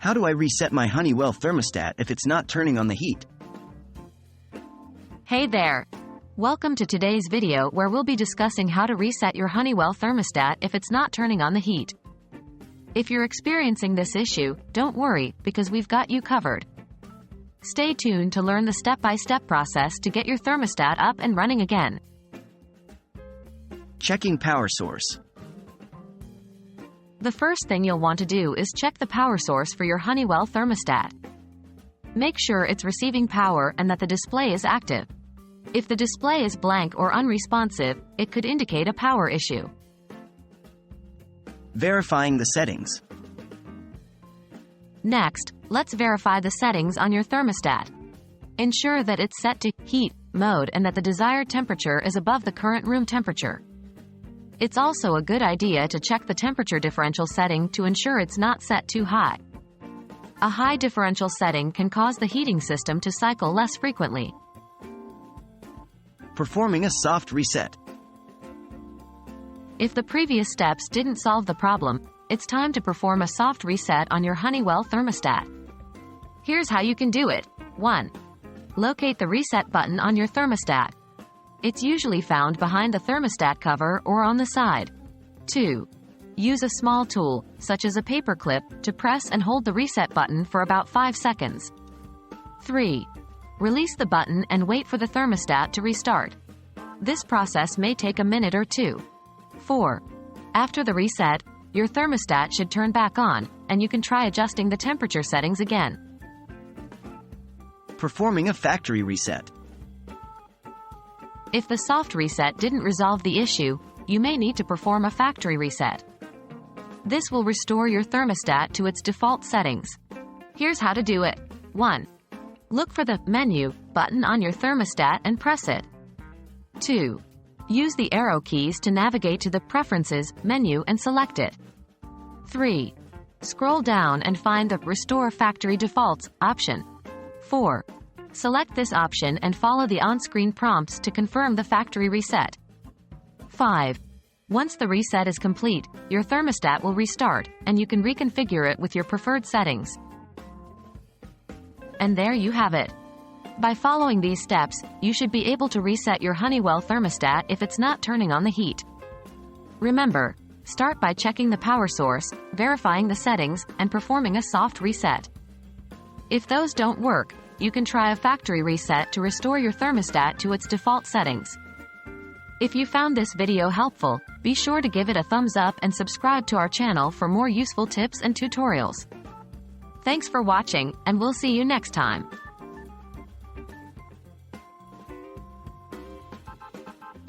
How do I reset my Honeywell thermostat if it's not turning on the heat? Hey there! Welcome to today's video where we'll be discussing how to reset your Honeywell thermostat if it's not turning on the heat. If you're experiencing this issue, don't worry, because we've got you covered. Stay tuned to learn the step-by-step process to get your thermostat up and running again. Checking power source. The first thing you'll want to do is check the power source for your Honeywell thermostat. Make sure it's receiving power and that the display is active. If the display is blank or unresponsive, it could indicate a power issue. Verifying the settings. Next, let's verify the settings on your thermostat. Ensure that it's set to heat mode and that the desired temperature is above the current room temperature. It's also a good idea to check the temperature differential setting to ensure it's not set too high. A high differential setting can cause the heating system to cycle less frequently. Performing a soft reset. If the previous steps didn't solve the problem, it's time to perform a soft reset on your Honeywell thermostat. Here's how you can do it. 1. Locate the reset button on your thermostat. It's usually found behind the thermostat cover or on the side. 2. Use a small tool, such as a paper clip, to press and hold the reset button for about 5 seconds. 3. Release the button and wait for the thermostat to restart. This process may take a minute or two. 4. After the reset, your thermostat should turn back on, and you can try adjusting the temperature settings again. Performing a factory reset. If the soft reset didn't resolve the issue, you may need to perform a factory reset. This will restore your thermostat to its default settings. Here's how to do it. 1. Look for the Menu button on your thermostat and press it. 2. Use the arrow keys to navigate to the Preferences menu and select it. 3. Scroll down and find the Restore Factory Defaults option. 4. Select this option and follow the on-screen prompts to confirm the factory reset. 5. Once the reset is complete, your thermostat will restart, and you can reconfigure it with your preferred settings. And there you have it. By following these steps, you should be able to reset your Honeywell thermostat if it's not turning on the heat. Remember, start by checking the power source, verifying the settings, and performing a soft reset. If those don't work, you can try a factory reset to restore your thermostat to its default settings. If you found this video helpful, be sure to give it a thumbs up and subscribe to our channel for more useful tips and tutorials. Thanks for watching, and we'll see you next time.